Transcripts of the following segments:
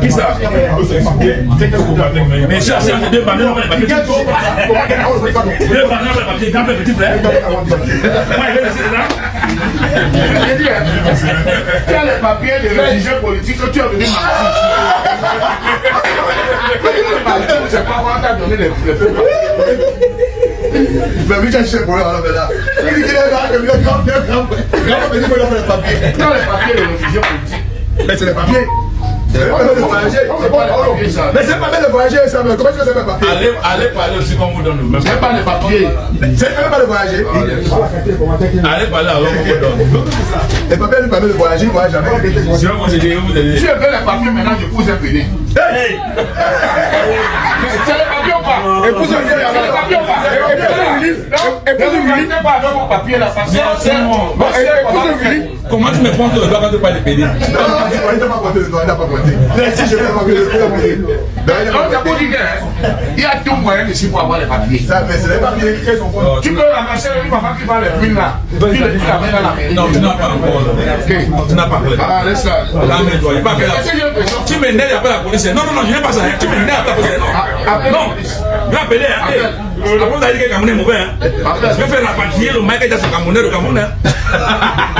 Qui ça? Mais ça, c'est deux bananes dans les papiers. Deux bananes dans les papiers, quand le petit frère. Moi, il est resté là. Tu as les papiers de réfugiés politiques que tu as venu mentir. C'est pas moi qui a donné les papiers. Il fait vite chercher pour eux alors là. Il dit qu'il est là, il est grand, il fait les papiers. Tu as les papiers de réfugiés politiques. Mais c'est les papiers. Mais c'est pas bien de voyager, ça. Comment tu fais les papiers? Allez parler aussi comme vous donnez. C'est pas les papiers. C'est même pas de voyager. Allez parler alors comme vous donnez. Les papiers ne permettent de voyager, il ne voyage jamais. Je vais vous aider, vous aider. Tu veux les papiers maintenant, je pose un PD. Hey! C'est les papiers ou pas? Épouse un C'est les papiers ou pas? Épouse un pas avec mon papier là, parce que c'est bon. Comment tu me prends le doigt quand tu parles de PD? Non, il n'a pas pointé le doigt, il n'a pas pointé. Si je vais m'appeler le doigt, il y a tout moyen ici pour avoir les papiers. Ça, mais c'est les papiers qui sont bons. Tu peux ramasser le papa qui va les prendre là. Tu le dis la main dans la mairie. Non, tu n'as pas encore. Tu n'as pas encore. Ah, laisse ça. Tu m'énerves, il n'y a pas la police. Non, non, non, je n'ai pas ça. Tu m'énerves, ta police. Non, je vais appeler. Après, vous allez dire que Cameroun est mauvais. Je vais faire la papier, le mec est sur Cameroun, le Cameroun.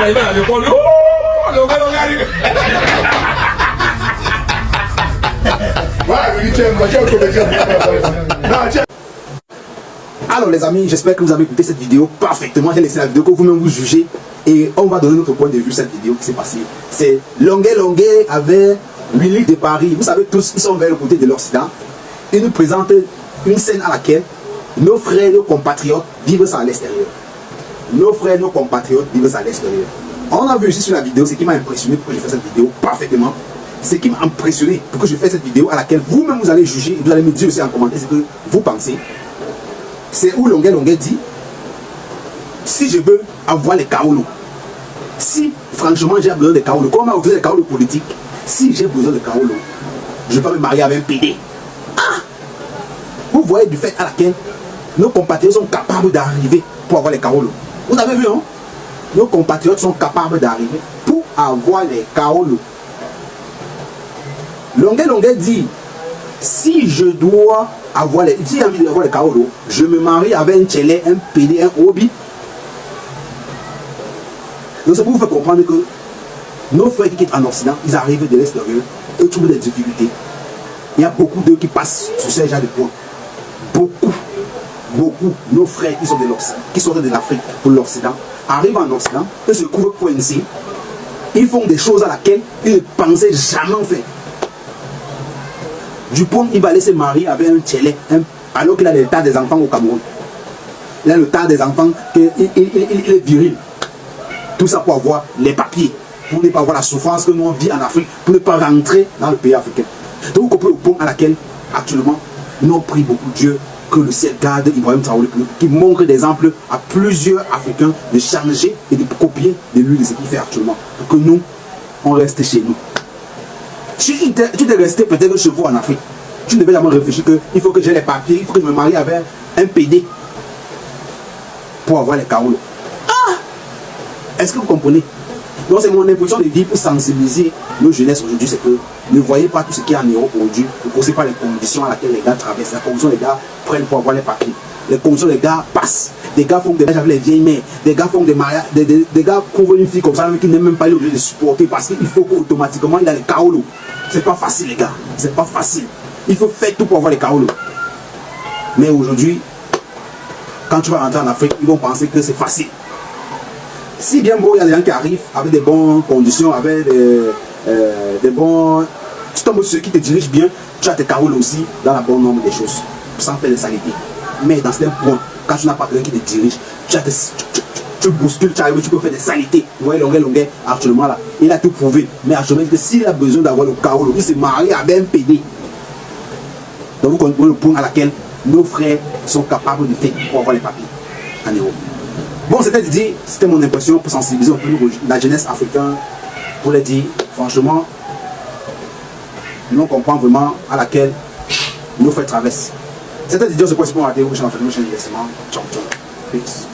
Il va la répondre. Oh, le gars, arrive. Alors les amis, j'espère que vous avez écouté cette vidéo parfaitement. J'ai laissé la vidéo que vous-même vous jugez et on va donner notre point de vue sur cette vidéo qui s'est passée. C'est Longuet avec Willy de Paris. Vous savez tous, ils sont vers le côté de l'Occident. Ils nous présentent une scène à laquelle nos frères, nos compatriotes vivent ça à l'extérieur. Nos frères, nos compatriotes vivent ça à l'extérieur. On a vu ici sur la vidéo, ce qui m'a impressionné pour que je fasse cette vidéo parfaitement. Ce qui m'a impressionné pour que je fasse cette vidéo à laquelle vous-même vous allez juger et vous allez me dire aussi en commentaire ce que vous pensez. C'est où Longuet dit, si je veux avoir les Kaolo, si franchement j'ai besoin de Kaolo, comme on a besoin de Kaolo politique, si j'ai besoin de Kaolo, je peux me marier avec un PD. Ah! Vous voyez du fait à laquelle nos compatriotes sont capables d'arriver pour avoir les Kaolo. Vous avez vu, hein? Nos compatriotes sont capables d'arriver pour avoir les Kaolo. Longuet dit, si je dois avoir les, si j'ai envie d'avoir les Kaolo, je me marie avec un Tchélé, un PD, un Obi. Donc c'est pour vous faire comprendre que nos frères qui quittent en Occident, ils arrivent de l'extérieur, ils trouvent des difficultés. Il y a beaucoup d'eux qui passent sur ces genre de points. Beaucoup, nos frères qui sont de l'Occident, qui sont de l'Afrique pour l'Occident, arrivent en Occident, ils se trouvent coincés. Ils font des choses à laquelle ils ne pensaient jamais faire. Dupont, il va aller se marier avec un Tchélé, alors qu'il a le tas des enfants au Cameroun. Il a le tas des enfants, il est viril. Tout ça pour avoir les papiers, pour ne pas avoir la souffrance que nous on vit en Afrique, pour ne pas rentrer dans le pays africain. Donc vous comprenez le point à laquelle, actuellement, nous prie beaucoup Dieu que le ciel garde Ibrahim Traoré, qui montre des exemples à plusieurs Africains de changer et de copier de lui de ce qu'il fait actuellement. Pour que nous, on reste chez nous. Si tu t'es resté peut-être chez vous en Afrique, tu ne devais jamais réfléchir qu'il faut que j'ai les papiers, il faut que je me marie avec un PD pour avoir les Kaolo. Ah! Est-ce que vous comprenez? Donc c'est mon impression de vie pour sensibiliser nos jeunesses aujourd'hui, c'est que ne voyez pas tout ce qui est en Europe aujourd'hui, ne posez pas les conditions à laquelle les gars traversent, les conditions les gars prennent pour avoir les papiers. Les conditions les gars passent, des gars font des mariages avec les vieilles mères, des gars font des mariages, des gars couvrent une fille comme ça qui n'aiment même pas obligé de supporter parce qu'il faut qu'automatiquement il a les Kaolo. C'est pas facile les gars, c'est pas facile. Il faut faire tout pour avoir les Kaolo. Mais aujourd'hui, quand tu vas rentrer en Afrique, ils vont penser que c'est facile. Si bien bon, il y a des gens qui arrivent avec des bonnes conditions, avec des bons... Tu tombes sur ceux qui te dirigent bien, tu as tes Kaolo aussi dans la bonne norme des choses, sans faire de saleté. Mais dans certains points, quand tu n'as pas quelqu'un qui te dirige, tu bouscules, tu arrives, tu peux faire des saletés. Vous voyez Longuet actuellement là, il a tout prouvé. Mais actuellement, s'il a besoin d'avoir le Kaolo, il se marie avec un PD. Donc vous comprenez le point à laquelle nos frères sont capables de faire pour avoir les papiers en Europe. Bon, c'était dit, c'était mon impression pour sensibiliser un peu la jeunesse africaine, pour les dire, franchement, nous comprenons vraiment à laquelle nos frères traversent. C'était dit, c'est quoi ce point à dire, je suis en train de me faire. Ciao, ciao. Peace.